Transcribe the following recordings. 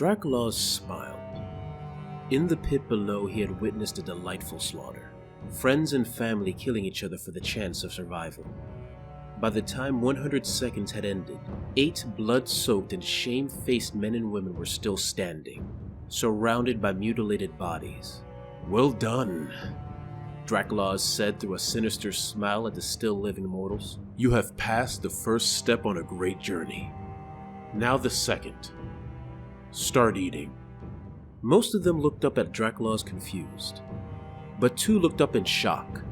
Draculaus smiled. In the pit below, he had witnessed a delightful slaughter, friends and family killing each other for the chance of survival. By the time 100 seconds had ended, 8 blood-soaked and shame-faced men and women were still standing, surrounded by mutilated bodies. "Well done," Draculaus said through a sinister smile at the still-living mortals. "You have passed the first step on a great journey. Now the second. Start eating." Most of them looked up at Draculaus confused, but 2 looked up in shock,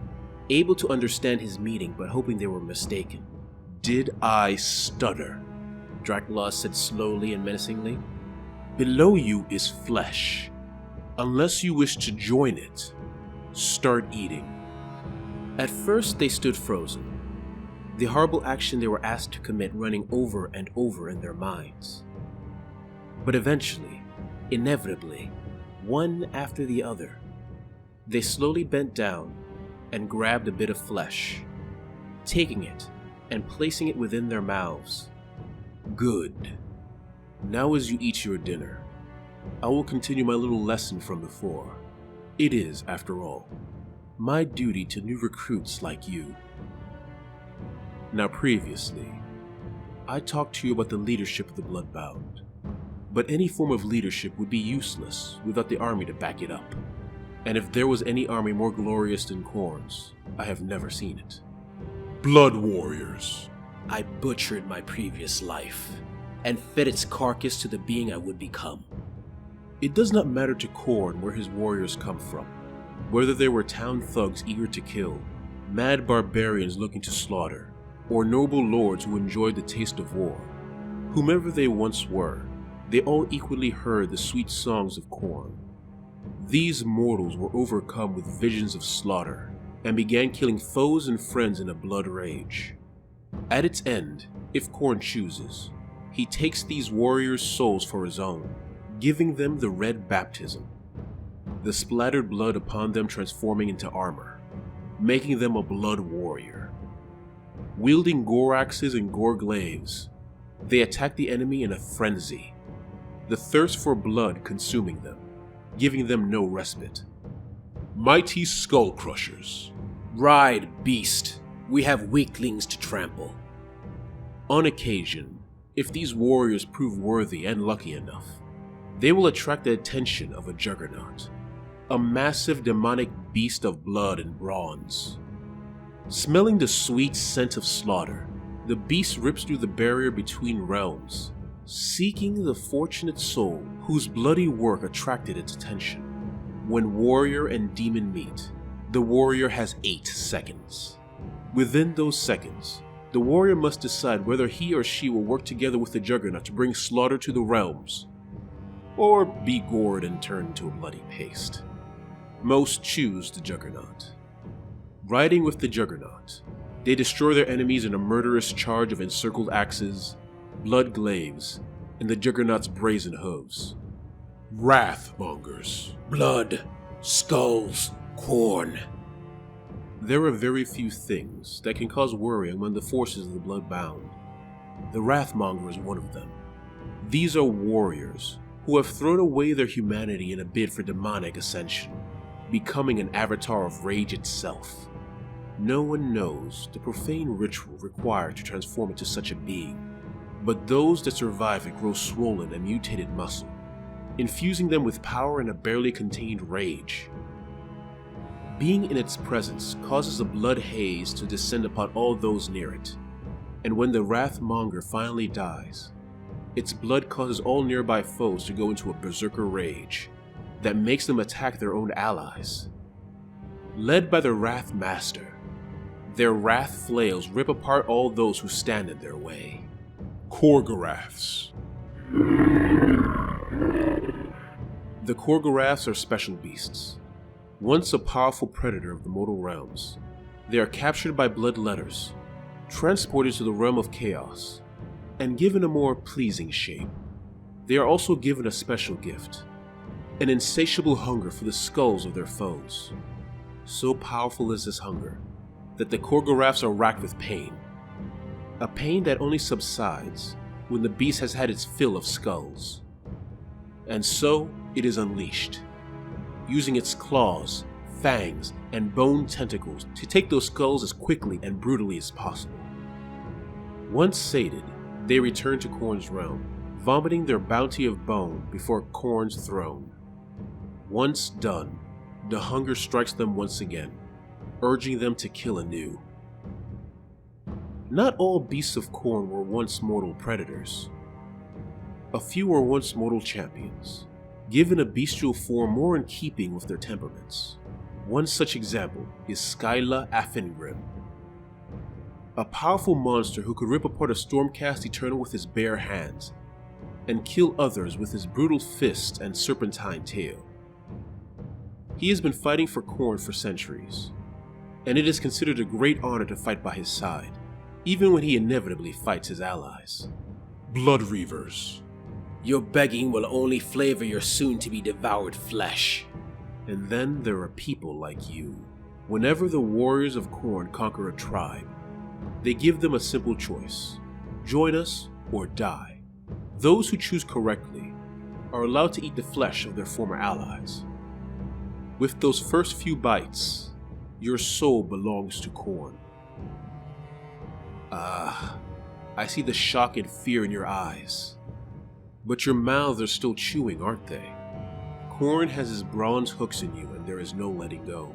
able to understand his meaning but hoping they were mistaken. "Did I stutter?" Draculaus said slowly and menacingly. "Below you is flesh. Unless you wish to join it, start eating." At first they stood frozen, the horrible action they were asked to commit running over and over in their minds. But eventually, inevitably, one after the other, they slowly bent down and grabbed a bit of flesh, taking it and placing it within their mouths. "Good. Now as you eat your dinner, I will continue my little lesson from before. It is, after all, my duty to new recruits like you. Now previously, I talked to you about the leadership of the Bloodbound, but any form of leadership would be useless without the army to back it up. And if there was any army more glorious than Khorne's, I have never seen it. Blood warriors. I butchered my previous life, and fed its carcass to the being I would become. It does not matter to Khorne where his warriors come from, whether they were town thugs eager to kill, mad barbarians looking to slaughter, or noble lords who enjoyed the taste of war. Whomever they once were, they all equally heard the sweet songs of Khorne. These mortals were overcome with visions of slaughter, and began killing foes and friends in a blood rage. At its end, if Khorne chooses, he takes these warriors' souls for his own, giving them the red baptism, the splattered blood upon them transforming into armor, making them a blood warrior. Wielding gore axes and gore glaives, they attack the enemy in a frenzy, the thirst for blood consuming them, giving them no respite. Mighty skull crushers. Ride, beast, we have weaklings to trample. On occasion, if these warriors prove worthy and lucky enough, they will attract the attention of a juggernaut, a massive demonic beast of blood and bronze. Smelling the sweet scent of slaughter, the beast rips through the barrier between realms, seeking the fortunate soul whose bloody work attracted its attention. When warrior and demon meet, the warrior has 8 seconds. Within those seconds, the warrior must decide whether he or she will work together with the juggernaut to bring slaughter to the realms, or be gored and turned to a bloody paste. Most choose the juggernaut. Riding with the juggernaut, they destroy their enemies in a murderous charge of encircled axes, blood glaives, and the juggernaut's brazen hooves. Wrathmongers. Blood, skulls, Khorne. There are very few things that can cause worry among the forces of the Bloodbound. The Wrathmonger is one of them. These are warriors who have thrown away their humanity in a bid for demonic ascension, becoming an avatar of rage itself. No one knows the profane ritual required to transform into such a being, but those that survive it grow swollen and mutated muscle, infusing them with power and a barely contained rage. Being in its presence causes a blood haze to descend upon all those near it, and when the Wrathmonger finally dies, its blood causes all nearby foes to go into a berserker rage that makes them attack their own allies. Led by the Wrath Master, their wrath flails rip apart all those who stand in their way. Khorgoraths. The Khorgoraths are special beasts. Once a powerful predator of the mortal realms, they are captured by bloodletters, transported to the realm of chaos, and given a more pleasing shape. They are also given a special gift, an insatiable hunger for the skulls of their foes. So powerful is this hunger that the Khorgoraths are racked with pain, a pain that only subsides when the beast has had its fill of skulls. And so it is unleashed, using its claws, fangs, and bone tentacles to take those skulls as quickly and brutally as possible. Once sated, they return to Khorne's realm, vomiting their bounty of bone before Khorne's throne. Once done, the hunger strikes them once again, urging them to kill anew. Not all beasts of Khorne were once mortal predators. A few were once mortal champions, given a bestial form more in keeping with their temperaments. One such example is Skyla Affengrim, a powerful monster who could rip apart a Stormcast Eternal with his bare hands, and kill others with his brutal fists and serpentine tail. He has been fighting for Khorne for centuries, and it is considered a great honor to fight by his side, even when he inevitably fights his allies. Blood Reavers. Your begging will only flavor your soon-to-be devoured flesh. And then there are people like you. Whenever the warriors of Khorne conquer a tribe, they give them a simple choice: join us or die. Those who choose correctly are allowed to eat the flesh of their former allies. With those first few bites, your soul belongs to Khorne. I see the shock and fear in your eyes. But your mouths are still chewing, aren't they? Khorne has his bronze hooks in you, and there is no letting go.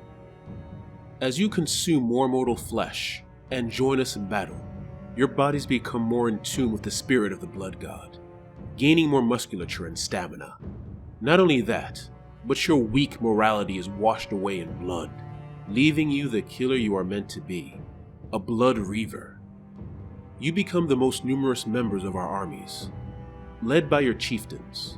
As you consume more mortal flesh and join us in battle, your bodies become more in tune with the spirit of the Blood God, gaining more musculature and stamina. Not only that, but your weak morality is washed away in blood, leaving you the killer you are meant to be, a Blood Reaver. You become the most numerous members of our armies, led by your chieftains.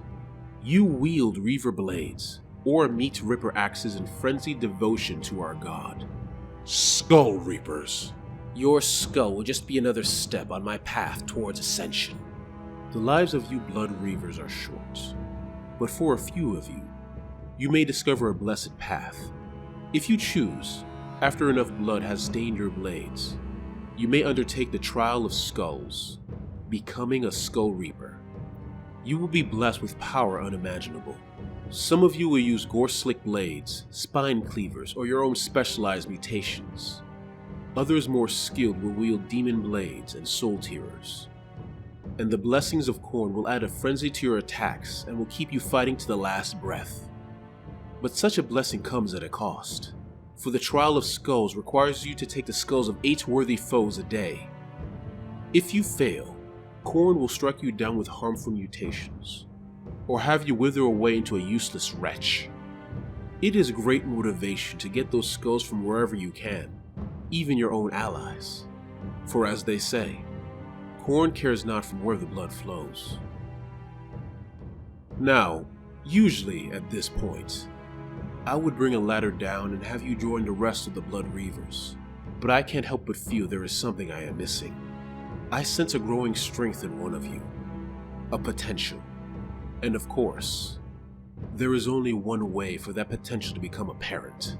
You wield Reaver blades, or meat ripper axes in frenzied devotion to our god. Skull Reapers. Your skull will just be another step on my path towards ascension. The lives of you Blood Reavers are short, but for a few of you, you may discover a blessed path. If you choose, after enough blood has stained your blades, you may undertake the trial of skulls, becoming a Skull Reaper. You will be blessed with power unimaginable. Some of you will use gore-slick blades, spine cleavers, or your own specialized mutations. Others more skilled will wield demon blades and soul tearers. And the blessings of Khorne will add a frenzy to your attacks and will keep you fighting to the last breath. But such a blessing comes at a cost, for the trial of skulls requires you to take the skulls of 8 worthy foes a day. If you fail, Khorne will strike you down with harmful mutations, or have you wither away into a useless wretch. It is great motivation to get those skulls from wherever you can, even your own allies. For as they say, Khorne cares not from where the blood flows. Now, usually at this point, I would bring a ladder down and have you join the rest of the Blood Reavers, but I can't help but feel there is something I am missing. I sense a growing strength in one of you, a potential, and of course, there is only one way for that potential to become apparent.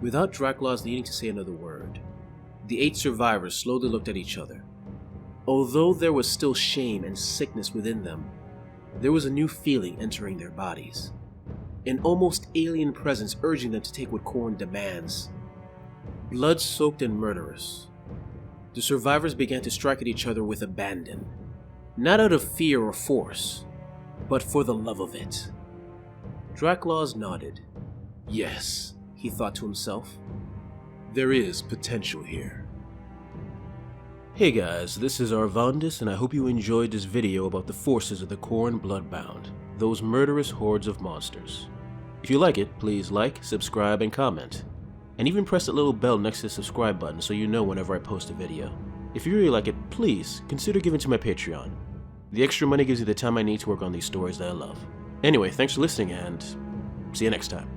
Without Dracula's needing to say another word, the 8 survivors slowly looked at each other. Although there was still shame and sickness within them, there was a new feeling entering their bodies. An almost alien presence urging them to take what Khorne demands. Blood-soaked and murderous, the survivors began to strike at each other with abandon. Not out of fear or force, but for the love of it. Dracula's nodded. Yes, he thought to himself. There is potential here. Hey guys, this is Arvandus, and I hope you enjoyed this video about the forces of the Khorne Bloodbound, those murderous hordes of monsters. If you like it, please like, subscribe, and comment. And even press that little bell next to the subscribe button so you know whenever I post a video. If you really like it, please consider giving to my Patreon. The extra money gives me the time I need to work on these stories that I love. Anyway, thanks for listening, and see you next time.